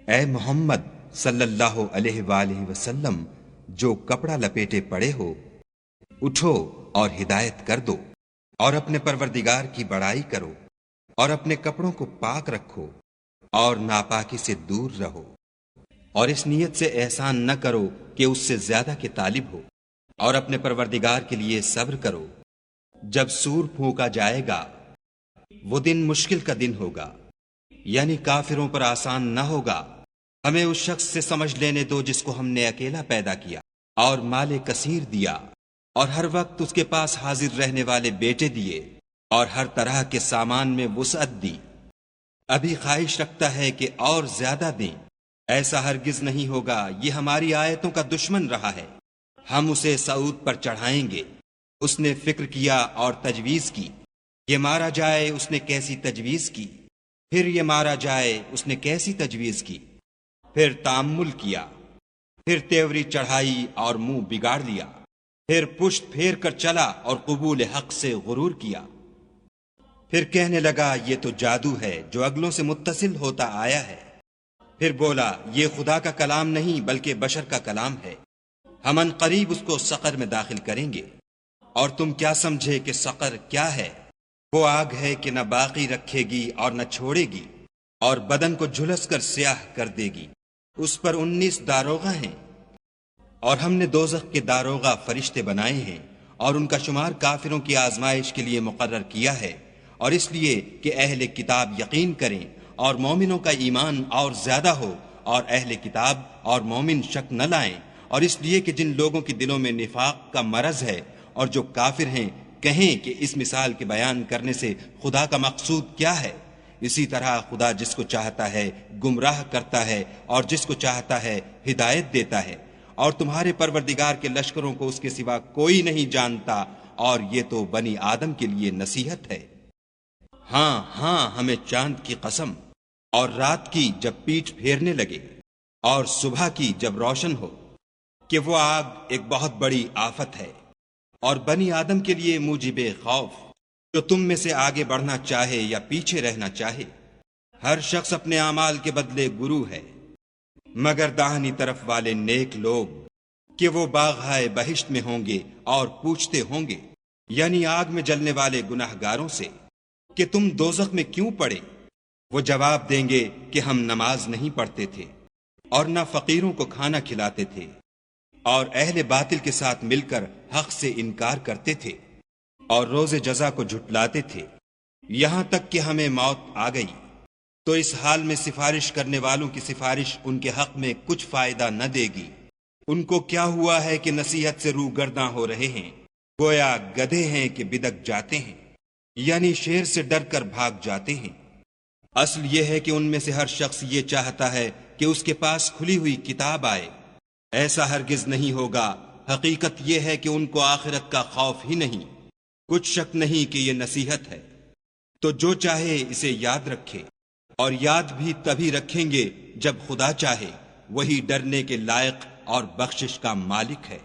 اے محمد صلی اللہ علیہ وآلہ وسلم، جو کپڑا لپیٹے پڑے ہو، اٹھو اور ہدایت کر دو، اور اپنے پروردگار کی بڑائی کرو، اور اپنے کپڑوں کو پاک رکھو، اور ناپاکی سے دور رہو، اور اس نیت سے احسان نہ کرو کہ اس سے زیادہ کے طالب ہو، اور اپنے پروردگار کے لیے صبر کرو۔ جب سور پھونکا جائے گا، وہ دن مشکل کا دن ہوگا، یعنی کافروں پر آسان نہ ہوگا۔ ہمیں اس شخص سے سمجھ لینے دو جس کو ہم نے اکیلا پیدا کیا اور مال کثیر دیا، اور ہر وقت اس کے پاس حاضر رہنے والے بیٹے دیے، اور ہر طرح کے سامان میں وسعت دی۔ ابھی خواہش رکھتا ہے کہ اور زیادہ دیں، ایسا ہرگز نہیں ہوگا۔ یہ ہماری آیتوں کا دشمن رہا ہے، ہم اسے صعود پر چڑھائیں گے۔ اس نے فکر کیا اور تجویز کی، یہ مارا جائے، اس نے کیسی تجویز کی، پھر یہ مارا جائے، اس نے کیسی تجویز کی، پھر تأمل کیا، پھر تیوری چڑھائی اور منہ بگاڑ لیا، پھر پشت پھیر کر چلا اور قبول حق سے غرور کیا، پھر کہنے لگا یہ تو جادو ہے جو اگلوں سے متصل ہوتا آیا ہے، پھر بولا یہ خدا کا کلام نہیں بلکہ بشر کا کلام ہے، ہم ان قریب اس کو سقر میں داخل کریں گے۔ اور تم کیا سمجھے کہ سقر کیا ہے؟ وہ آگ ہے کہ نہ باقی رکھے گی اور نہ چھوڑے گی، اور بدن کو جھلس کر سیاہ کر دے گی۔ اس پر 19 داروغہ ہیں، اور ہم نے دوزخ کے داروغہ فرشتے بنائے ہیں، اور ان کا شمار کافروں کی آزمائش کے لیے مقرر کیا ہے، اور اس لیے کہ اہل کتاب یقین کریں اور مومنوں کا ایمان اور زیادہ ہو، اور اہل کتاب اور مومن شک نہ لائیں، اور اس لیے کہ جن لوگوں کے دلوں میں نفاق کا مرض ہے اور جو کافر ہیں کہیں کہ اس مثال کے بیان کرنے سے خدا کا مقصود کیا ہے۔ اسی طرح خدا جس کو چاہتا ہے گمراہ کرتا ہے اور جس کو چاہتا ہے ہدایت دیتا ہے، اور تمہارے پروردگار کے لشکروں کو اس کے سوا کوئی نہیں جانتا، اور یہ تو بنی آدم کے لیے نصیحت ہے۔ ہاں ہاں، ہمیں چاند کی قسم، اور رات کی جب پیٹھ پھیرنے لگے، اور صبح کی جب روشن ہو، کہ وہ آگ ایک بہت بڑی آفت ہے، اور بنی آدم کے لیے موجب خوف، جو تم میں سے آگے بڑھنا چاہے یا پیچھے رہنا چاہے۔ ہر شخص اپنے اعمال کے بدلے گرو ہے، مگر داہنی طرف والے نیک لوگ، کہ وہ باغہائے بہشت میں ہوں گے اور پوچھتے ہوں گے، یعنی آگ میں جلنے والے گناہ گاروں سے، کہ تم دوزخ میں کیوں پڑے؟ وہ جواب دیں گے کہ ہم نماز نہیں پڑھتے تھے، اور نہ فقیروں کو کھانا کھلاتے تھے، اور اہل باطل کے ساتھ مل کر حق سے انکار کرتے تھے، اور روز جزا کو جھٹلاتے تھے، یہاں تک کہ ہمیں موت آ گئی۔ تو اس حال میں سفارش کرنے والوں کی سفارش ان کے حق میں کچھ فائدہ نہ دے گی۔ ان کو کیا ہوا ہے کہ نصیحت سے روگرداں ہو رہے ہیں، گویا گدھے ہیں کہ بدک جاتے ہیں، یعنی شیر سے ڈر کر بھاگ جاتے ہیں۔ اصل یہ ہے کہ ان میں سے ہر شخص یہ چاہتا ہے کہ اس کے پاس کھلی ہوئی کتاب آئے، ایسا ہرگز نہیں ہوگا۔ حقیقت یہ ہے کہ ان کو آخرت کا خوف ہی نہیں، کچھ شک نہیں کہ یہ نصیحت ہے۔ تو جو چاہے اسے یاد رکھے، اور یاد بھی تبھی رکھیں گے جب خدا چاہے، وہی ڈرنے کے لائق اور بخشش کا مالک ہے۔